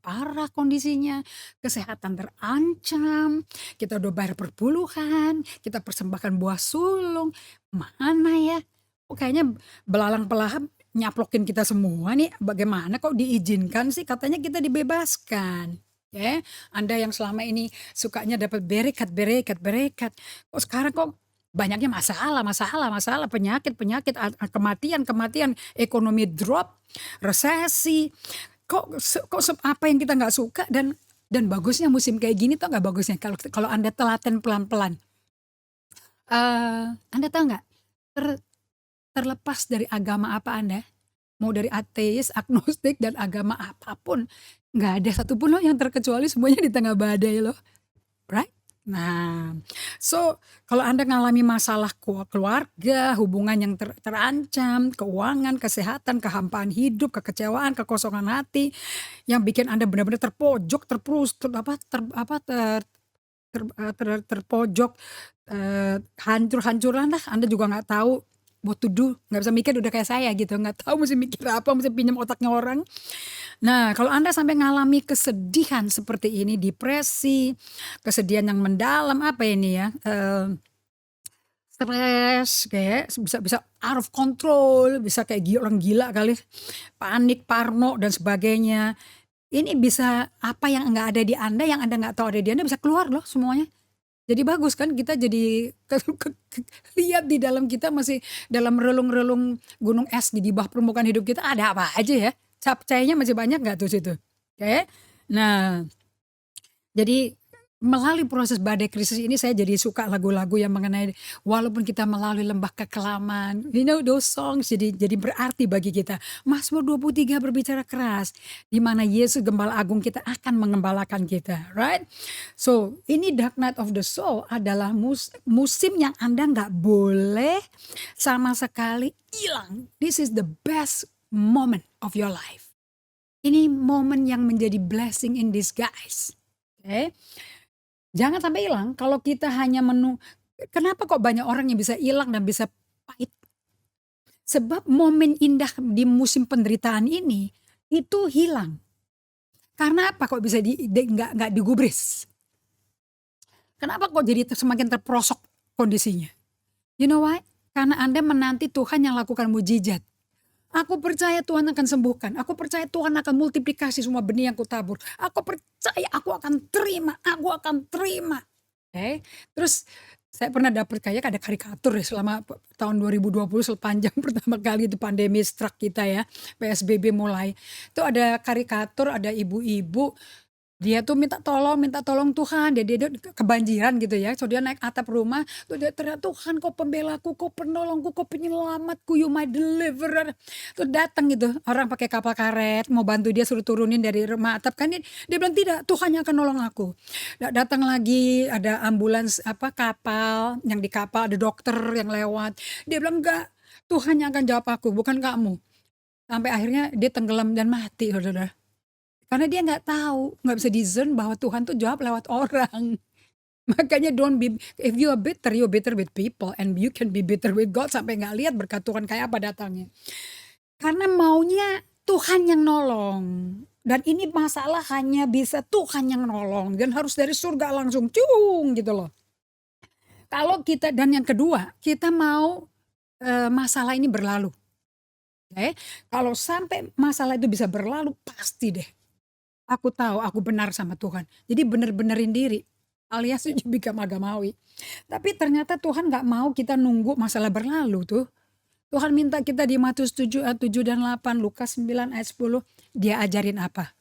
parah kondisinya, kesehatan terancam, kita udah bayar perpuluhan, kita persembahkan buah sulung, mana ya? Kayaknya belalang pelahap nyaplokin kita semua nih, bagaimana kok diizinkan sih, katanya kita dibebaskan. Anda yang selama ini sukanya dapat berekat, kok sekarang kok banyaknya masalah, penyakit, kematian, ekonomi drop, resesi, kok apa yang kita nggak suka, dan bagusnya musim kayak gini tuh nggak bagusnya kalau Anda telaten pelan-pelan. Anda tahu nggak? terlepas dari agama apa Anda, mau dari ateis, agnostik, dan agama apapun, nggak ada satupun loh yang terkecuali, semuanya di tengah badai loh. Right? Nah, so kalau Anda ngalami masalah keluarga, hubungan yang terancam, keuangan, kesehatan, kehampaan hidup, kekecewaan, kekosongan hati, yang bikin Anda benar-benar terpojok, terpojok, hancur-hancuran lah, Anda juga nggak tahu what to do, nggak bisa mikir, udah kayak saya gitu, nggak tahu mesti mikir apa, mesti pinjam otaknya orang. Nah, kalau Anda sampai ngalami kesedihan seperti ini, depresi, kesedihan yang mendalam, apa ini ya, stres, kayak bisa out of control, bisa kayak orang gila kali, panik, parno, dan sebagainya. Ini bisa apa yang nggak ada di Anda, yang Anda nggak tahu ada di Anda, bisa keluar loh semuanya. Jadi bagus kan kita jadi lihat di dalam kita masih dalam relung-relung gunung es di bawah permukaan hidup kita ada apa aja ya. Capcainya masih banyak nggak tuh situ. Oke. Nah, jadi melalui proses badai krisis ini saya jadi suka lagu-lagu yang mengenai walaupun kita melalui lembah kekelaman, you know those songs jadi berarti bagi kita. Mazmur 23 berbicara keras di mana Yesus Gembala Agung kita akan mengembalakan kita, right? So, ini Dark Night of the Soul adalah musim yang Anda nggak boleh sama sekali hilang. This is the best moment of your life. Ini momen yang menjadi blessing in disguise. Okay? Jangan sampai hilang kalau kita hanya kenapa kok banyak orang yang bisa hilang dan bisa pahit? Sebab momen indah di musim penderitaan ini itu hilang. Karena apa kok bisa nggak digubris? Kenapa kok jadi semakin terperosok kondisinya? You know why? Karena Anda menanti Tuhan yang lakukan mujizat. Aku percaya Tuhan akan sembuhkan. Aku percaya Tuhan akan multiplikasi semua benih yang kutabur. Aku percaya aku akan terima. Aku akan terima. Okay. Terus saya pernah dapat kayak ada karikatur ya selama tahun 2020 sepanjang pertama kali itu pandemi struck kita ya. PSBB mulai. Itu ada karikatur, ada ibu-ibu. Dia tuh minta tolong Tuhan, dia kebanjiran gitu ya. So dia naik atap rumah, tuh dia teriak, Tuhan kau pembelaku, kau penolongku, kau penyelamatku, you my deliverer. Tuh datang gitu, orang pakai kapal karet, mau bantu dia suruh turunin dari rumah atap kan dia bilang tidak, Tuhan yang akan nolong aku. Datang lagi ada ambulans kapal, yang di kapal ada dokter yang lewat. Dia bilang enggak, Tuhan yang akan jawab aku, bukan kamu. Sampai akhirnya dia tenggelam dan mati, saudara. Karena dia nggak tahu, nggak bisa discern bahwa Tuhan tuh jawab lewat orang. Makanya if you are bitter, you're bitter with people. And you can be bitter with God sampai nggak lihat berkat Tuhan kayak apa datangnya. Karena maunya Tuhan yang nolong. Dan ini masalah hanya bisa Tuhan yang nolong. Dan harus dari surga langsung cung gitu loh. Kalau kita, dan yang kedua, kita mau masalah ini berlalu. Okay? Kalau sampai masalah itu bisa berlalu, pasti deh. Aku tahu aku benar sama Tuhan. Jadi bener-benerin diri. Alias juga agamawi. Tapi ternyata Tuhan gak mau kita nunggu masalah berlalu tuh. Tuhan minta kita di Matius 7 ayat 7 dan 8, Lukas 9 ayat 10. Dia ajarin apa?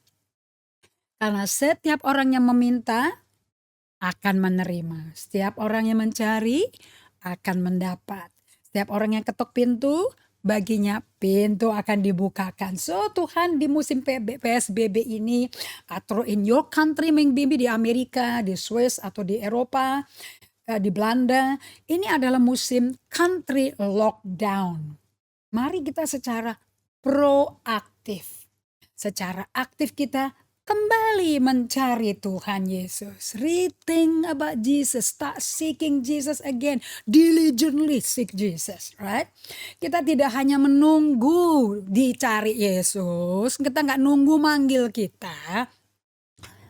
Karena setiap orang yang meminta akan menerima. Setiap orang yang mencari akan mendapat. Setiap orang yang ketok pintu, baginya pintu akan dibukakan. So Tuhan di musim PSBB ini, atau in your country, maybe di Amerika, di Swiss atau di Eropa, di Belanda, ini adalah musim country lockdown. Mari kita secara proaktif, secara aktif kita kembali mencari Tuhan Yesus. Rethink about Jesus. Start seeking Jesus again. Diligently seek Jesus. Right? Kita tidak hanya menunggu dicari Yesus. Kita nggak nunggu manggil kita.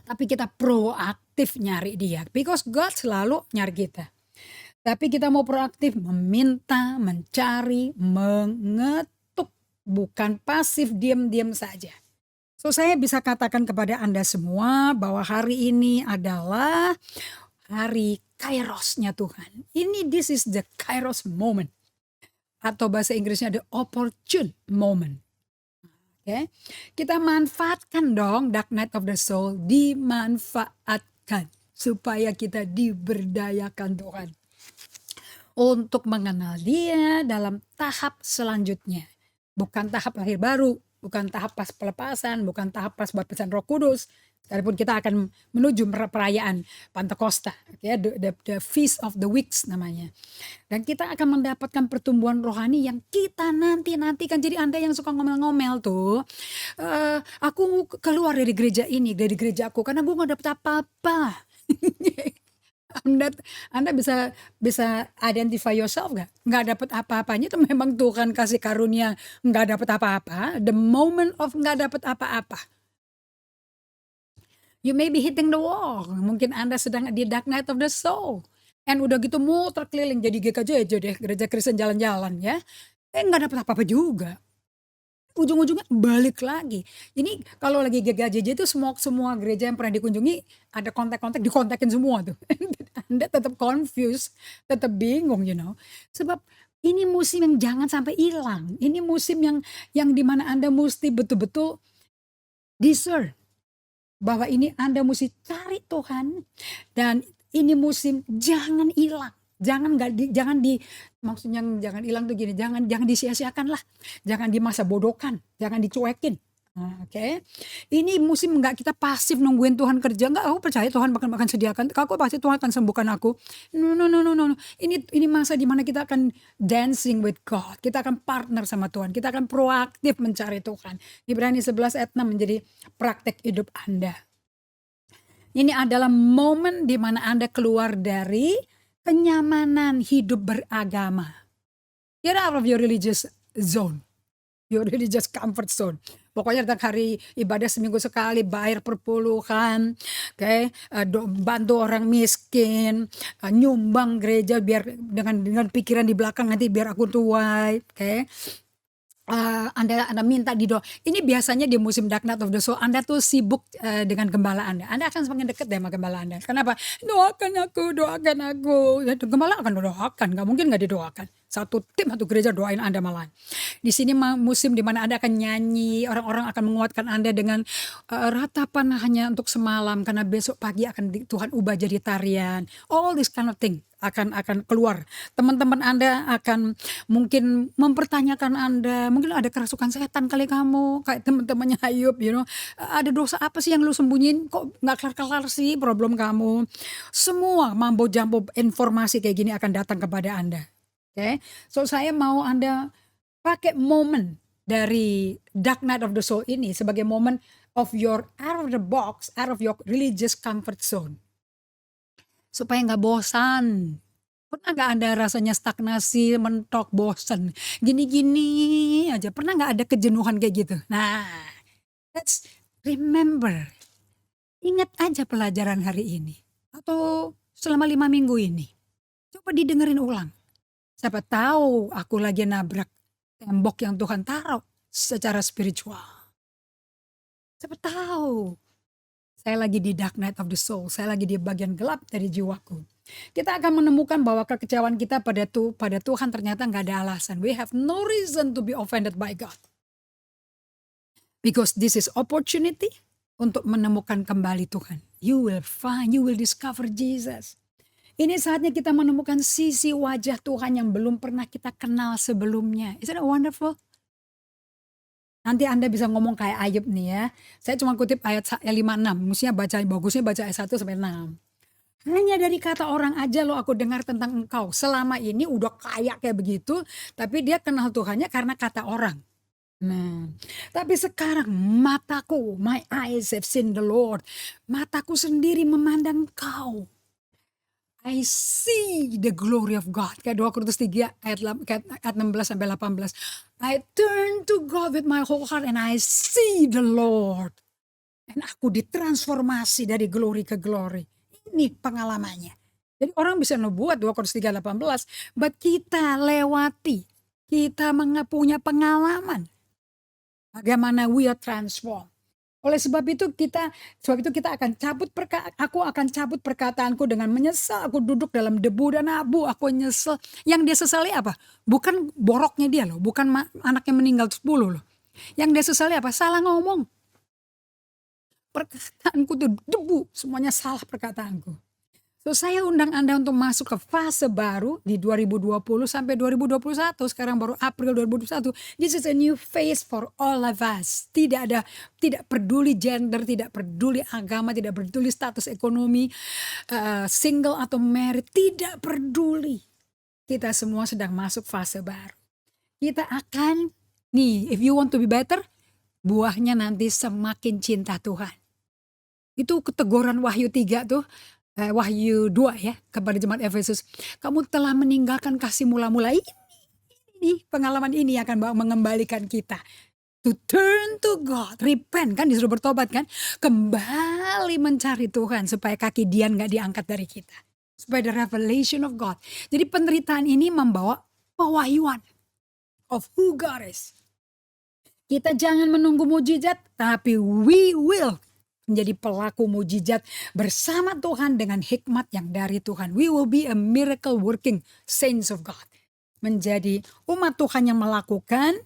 Tapi kita proaktif nyari dia. Because God selalu nyari kita. Tapi kita mau proaktif meminta, mencari, mengetuk. Bukan pasif diam-diam saja. So saya bisa katakan kepada Anda semua bahwa hari ini adalah hari kairosnya Tuhan. This is the kairos moment. Atau bahasa Inggrisnya the opportune moment. Okay? Kita manfaatkan dong Dark Night of the Soul. Dimanfaatkan supaya kita diberdayakan Tuhan. untuk mengenal Dia dalam tahap selanjutnya. Bukan tahap lahir baru, bukan tahap pas pelepasan, bukan tahap pas baptisan Roh Kudus. Sekalipun kita akan menuju perayaan Pantekosta, ya, the Feast of the Weeks namanya. Dan kita akan mendapatkan pertumbuhan rohani yang kita nantikan. Jadi Anda yang suka ngomel-ngomel tuh, aku keluar dari gereja ini, dari gereja aku, karena gue gak dapet apa-apa. Anda bisa identify yourself gak? Nggak dapet apa-apanya itu memang Tuhan kasih karunia nggak dapet apa-apa. The moment of nggak dapet apa-apa, you may be hitting the wall. Mungkin Anda sedang di dark night of the soul. And udah gitu muter keliling jadi GKJ aja deh, gereja Kristen jalan-jalan ya. Nggak dapet apa-apa juga. Ujung-ujungnya balik lagi. Ini kalau lagi GKJJ itu semua gereja yang pernah dikunjungi ada kontak-kontak, dikontakin semua tuh. Anda tetap confused, tetap bingung, Sebab ini musim yang jangan sampai hilang. Ini musim yang dimana Anda mesti betul-betul discern bahwa ini Anda mesti cari Tuhan, dan ini musim jangan hilang. Maksudnya jangan hilang tuh gini, jangan disia-siakan lah. Jangan dimasa bodohkan, jangan dicuekin. Oke. Ini musim enggak kita pasif nungguin Tuhan kerja. Enggak, aku percaya Tuhan akan sediakan. Aku pasti Tuhan akan sembuhkan aku. No. Ini masa dimana kita akan dancing with God. Kita akan partner sama Tuhan. Kita akan proaktif mencari Tuhan. Ibrani 11 ayat 6 menjadi praktek hidup Anda. Ini adalah momen dimana Anda keluar dari kenyamanan hidup beragama. Get out of your religious zone. Your religious comfort zone. Pokoknya datang hari ibadah seminggu sekali, bayar perpuluhan, bantu orang miskin, nyumbang gereja biar dengan pikiran di belakang nanti biar aku tuai, Anda minta di doa. Ini biasanya di musim dark night of the soul Anda tuh sibuk dengan gembala Anda. Anda akan semakin dekat sama gembala Anda. Kenapa? Doakan aku. Gembala akan doakan, nggak mungkin nggak didoakan. Satu gereja doain Anda malah. Di sini musim di mana Anda akan nyanyi, orang-orang akan menguatkan Anda dengan ratapan hanya untuk semalam karena besok pagi akan Tuhan ubah jadi tarian. All this kind of thing akan keluar. Teman-teman Anda akan mungkin mempertanyakan Anda, mungkin ada kerasukan setan kali kamu, kayak teman-temannya Ayub, ada dosa apa sih yang lu sembunyiin, kok nggak kelar-kelar sih problem kamu. Semua mambo jambo informasi kayak gini akan datang kepada Anda. So saya mau Anda pakai momen dari dark night of the soul ini sebagai momen of your out of the box, out of your religious comfort zone. Supaya nggak bosan. Pernah nggak Anda rasanya stagnasi, mentok, bosan, gini-gini aja? Pernah nggak ada kejenuhan kayak gitu? Nah, let's remember. Ingat aja pelajaran hari ini. Atau selama 5 minggu ini. Coba didengerin ulang. Siapa tahu aku lagi nabrak tembok yang Tuhan taruh secara spiritual. Siapa tahu saya lagi di dark night of the soul. Saya lagi di bagian gelap dari jiwaku. Kita akan menemukan bahwa kekecewaan kita pada Tuhan ternyata nggak ada alasan. We have no reason to be offended by God. Because this is opportunity untuk menemukan kembali Tuhan. You will discover Jesus. Ini saatnya kita menemukan sisi wajah Tuhan yang belum pernah kita kenal sebelumnya. Isn't that wonderful? Nanti Anda bisa ngomong kayak Ayub nih ya. Saya cuma kutip ayat 5-6. Bagusnya baca ayat 1-6. Hanya dari kata orang aja loh aku dengar tentang engkau. Selama ini udah kayak begitu. Tapi dia kenal Tuhannya karena kata orang. Nah, tapi sekarang mataku, my eyes have seen the Lord. Mataku sendiri memandang engkau. I see the glory of God. Kayak 2 Korintus 3 ayat 16-18. I turn to God with my whole heart and I see the Lord. Dan aku ditransformasi dari glory ke glory. Ini pengalamannya. Jadi orang bisa nubuat 2 Korintus 3:18. But kita lewati. Kita punya pengalaman. Bagaimana we are transformed. Oleh sebab itu kita akan aku akan cabut perkataanku dengan menyesal. Aku duduk dalam debu dan abu, aku nyesel. Yang dia sesali apa? Bukan boroknya dia loh, bukan anaknya meninggal 10 loh. Yang dia sesali apa? Salah ngomong. Perkataanku tuh debu, semuanya salah perkataanku. So saya undang Anda untuk masuk ke fase baru di 2020 sampai 2021. Sekarang baru April 2021. This is a new phase for all of us. Tidak peduli gender, tidak peduli agama, tidak peduli status ekonomi, single atau married, tidak peduli. Kita semua sedang masuk fase baru. Kita akan, nih, if you want to be better, buahnya nanti semakin cinta Tuhan. Itu keteguran Wahyu 3 tuh. Wahyu 2 ya, kepada jemaat Efesus. Kamu telah meninggalkan kasih mula-mula ini. Pengalaman ini akan mengembalikan kita. To turn to God. Repent kan, disuruh bertobat kan. Kembali mencari Tuhan supaya kaki Dian gak diangkat dari kita. Supaya the revelation of God. Jadi penderitaan ini membawa pewahyuan of who God is. Kita jangan menunggu mujizat, tapi we will menjadi pelaku mujizat bersama Tuhan dengan hikmat yang dari Tuhan. We will be a miracle working saints of God. Menjadi umat Tuhan yang melakukan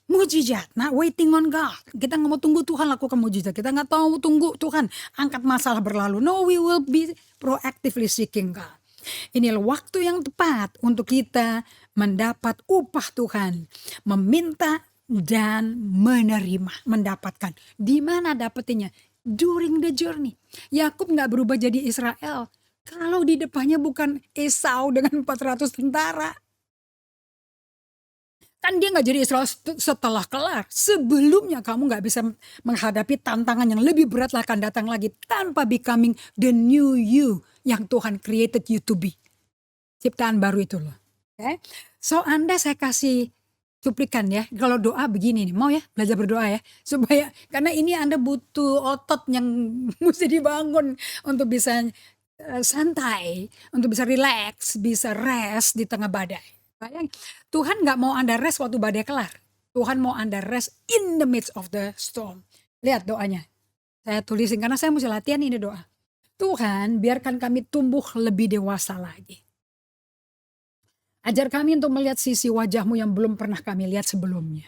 mujizat. Not waiting on God. Kita nggak mau tunggu Tuhan lakukan mujizat. Kita nggak tahu tunggu Tuhan angkat masalah berlalu. No, we will be proactively seeking God. Inilah waktu yang tepat untuk kita mendapat upah Tuhan. Meminta dan menerima, mendapatkan. Di mana dapetinnya? During the journey. Yakub nggak berubah jadi Israel kalau di depannya bukan Esau dengan 400 tentara. Kan dia nggak jadi Israel setelah kelar. Sebelumnya kamu nggak bisa menghadapi tantangan yang lebih berat akan datang lagi tanpa becoming the new you yang Tuhan created you to be. Ciptaan baru itu loh. Okay? So Anda saya kasih cuplikan ya, kalau doa begini nih, mau ya belajar berdoa ya, supaya karena ini Anda butuh otot yang mesti dibangun untuk bisa santai, untuk bisa relax, bisa rest di tengah badai. Bayang, Tuhan nggak mau Anda rest waktu badai kelar, Tuhan mau Anda rest in the midst of the storm. Lihat doanya, saya tulisin karena saya mesti latihan ini doa. Tuhan, biarkan kami tumbuh lebih dewasa lagi. Ajar kami untuk melihat sisi wajah-Mu yang belum pernah kami lihat sebelumnya.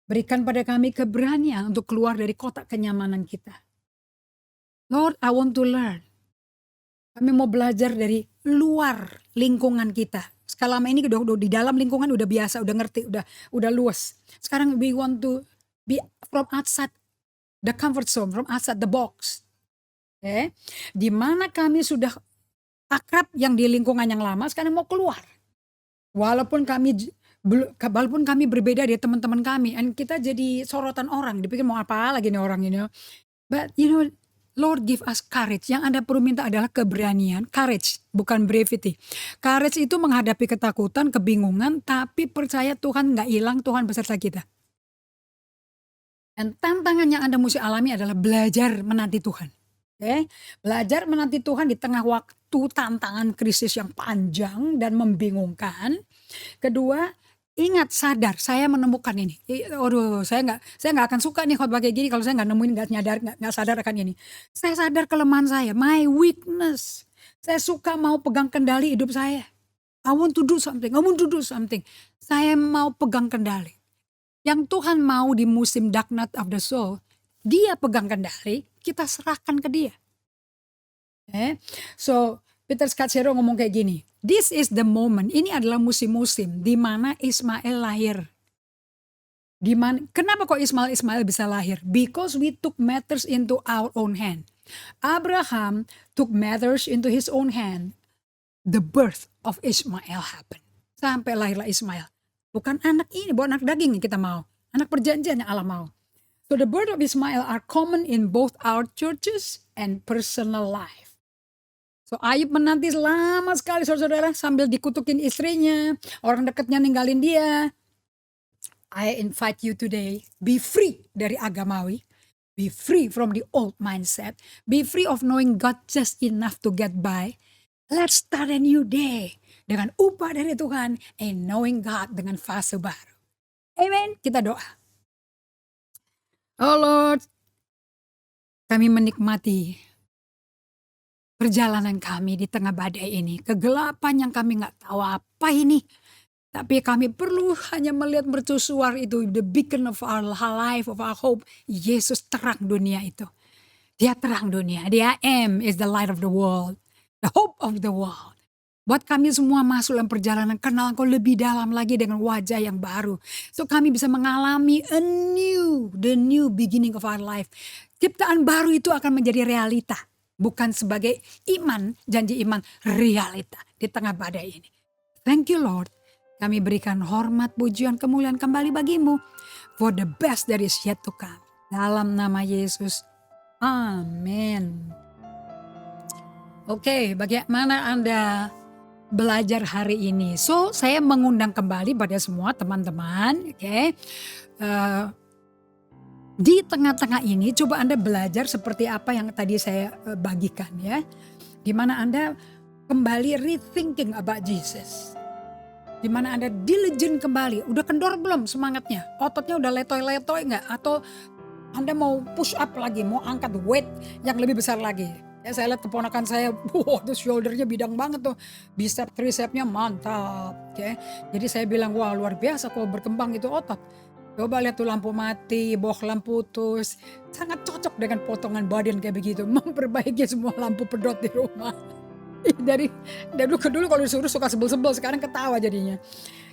Berikan pada kami keberanian untuk keluar dari kotak kenyamanan kita. Lord, I want to learn. Kami mau belajar dari luar lingkungan kita. Selama ini udah di dalam lingkungan udah biasa, udah ngerti, udah luas. Sekarang we want to be from outside the comfort zone, from outside the box. Okay? Di mana kami sudah akrab yang di lingkungan yang lama, sekarang mau keluar. Walaupun kami berbeda dari teman-teman kami, dan kita jadi sorotan orang, dipikir mau apa lagi nih orang ini. But you know, Lord give us courage. Yang Anda perlu minta adalah keberanian, courage, bukan brevity. Courage itu menghadapi ketakutan, kebingungan, tapi percaya Tuhan gak hilang, Tuhan beserta kita. Dan tantangan yang Anda mesti alami adalah belajar menanti Tuhan. Okay? Belajar menanti Tuhan di tengah waktu tantangan krisis yang panjang dan membingungkan. Kedua, ingat, sadar, saya menemukan ini. Saya nggak akan suka nih khotbah kayak gini kalau saya nggak nemuin, nggak sadar akan ini. Saya sadar kelemahan saya, my weakness. Saya suka mau pegang kendali hidup saya. I want to do something. Saya mau pegang kendali. Yang Tuhan mau di musim dark night of the soul, Dia pegang kendali, kita serahkan ke Dia. So Peter Scazzero ngomong kayak gini, this is the moment, ini adalah musim-musim di mana Ismail lahir. Kenapa kok Ismail bisa lahir? Because we took matters into our own hand. Abraham took matters into his own hand. The birth of Ismail happened. Sampai lahirlah Ismail. Bukan anak ini, bukan anak daging yang kita mau. Anak perjanjian yang Allah mau. So the birth of Ismail are common in both our churches and personal life. So Ayub menanti lama sekali saudara-saudara sambil dikutukin istrinya, orang dekatnya ninggalin dia. I invite you today, be free dari agamawi, be free from the old mindset, be free of knowing God just enough to get by. Let's start a new day dengan upah dari Tuhan and knowing God dengan fase baru. Amen. Kita doa. Oh Lord, kami menikmati perjalanan kami di tengah badai ini. Kegelapan yang kami gak tahu apa ini. Tapi kami perlu hanya melihat mercusuar itu. The beacon of our life, of our hope. Yesus terang dunia itu. Dia terang dunia. Dia is the light of the world. The hope of the world. Buat kami semua masuk dalam perjalanan kenal Engkau lebih dalam lagi dengan wajah yang baru. So kami bisa mengalami the new beginning of our life. Ciptaan baru itu akan menjadi realita. Bukan sebagai iman, janji iman, realita di tengah badai ini. Thank you Lord. Kami berikan hormat, pujian, kemuliaan kembali bagimu. For the best that is yet to come. Dalam nama Yesus. Amin. Oke, bagaimana Anda belajar hari ini? So, saya mengundang kembali pada semua teman-teman, oke. Di tengah-tengah ini coba Anda belajar seperti apa yang tadi saya bagikan ya. Di mana Anda kembali rethinking about Jesus. Di mana Anda diligent kembali, udah kendor belum semangatnya? Ototnya udah letoy-letoy enggak? Atau Anda mau push up lagi, mau angkat weight yang lebih besar lagi? Ya saya lihat keponakan saya, tuh shouldernya bidang banget tuh. Bicep, tricepnya mantap. Okay. Jadi saya bilang, wah luar biasa kalau berkembang itu otot. Coba lihat tuh lampu mati, bohlam putus. Sangat cocok dengan potongan badan kayak begitu. Memperbaiki semua lampu pedot di rumah. dari dulu ke dulu kalau disuruh suka sebel-sebel, sekarang ketawa jadinya.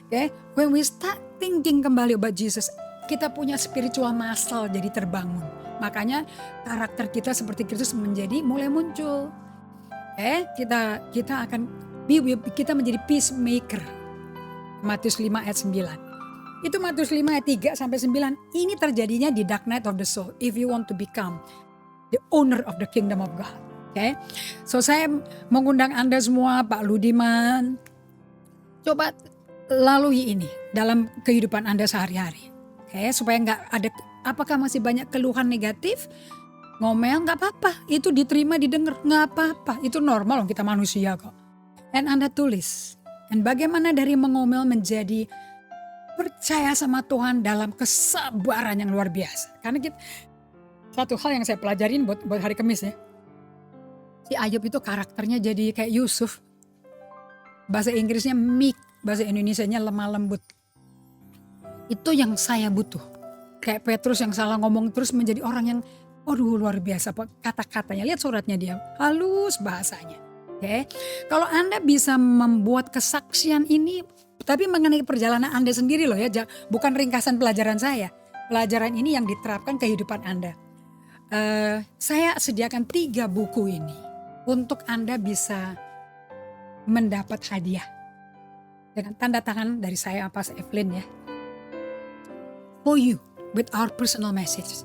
Okay. When we start thinking kembali about Jesus, kita punya spiritual muscle jadi terbangun. Makanya karakter kita seperti Kristus mulai muncul. Kita akan kita menjadi peacemaker. Matius 5 ayat 9. Itu Matius 5 ayat 3 sampai 9. Ini terjadinya di dark night of the soul. If you want to become the owner of the kingdom of God. Okay? So saya mengundang Anda semua, Pak Ludiman. Coba lalui ini dalam kehidupan Anda sehari-hari. Okay? Supaya nggak ada, apakah masih banyak keluhan negatif? Ngomel nggak apa-apa. Itu diterima, didengar. Nggak apa-apa. Itu normal, kita manusia kok. Dan Anda tulis. Dan bagaimana dari mengomel menjadi percaya sama Tuhan dalam kesabaran yang luar biasa. Karena satu hal yang saya pelajarin buat hari Kamis ya. Si Ayub itu karakternya jadi kayak Yusuf. Bahasa Inggrisnya meek, bahasa Indonesianya lemah lembut. Itu yang saya butuh. Kayak Petrus yang salah ngomong terus menjadi orang yang luar biasa kata-katanya. Lihat suratnya dia, halus bahasanya. Oke. Kalau Anda bisa membuat kesaksian ini, tapi mengenai perjalanan Anda sendiri loh ya, bukan ringkasan pelajaran saya. Pelajaran ini yang diterapkan kehidupan Anda. Saya sediakan 3 buku ini untuk Anda bisa mendapat hadiah. Dengan tanda tangan dari saya, Pas Evelyn ya. For you, with our personal message.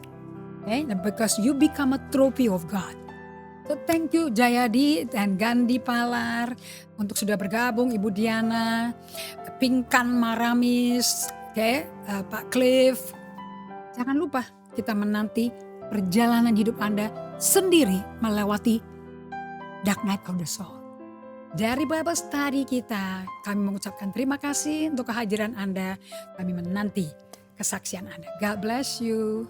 Okay? Because you become a trophy of God. So thank you Jayadi dan Gandhi Palar untuk sudah bergabung, Ibu Diana, Pinkan Maramis, Pak Cliff. Jangan lupa kita menanti perjalanan hidup Anda sendiri melewati dark night of the soul. Dari Bible Study kita, kami mengucapkan terima kasih untuk kehadiran Anda. Kami menanti kesaksian Anda. God bless you.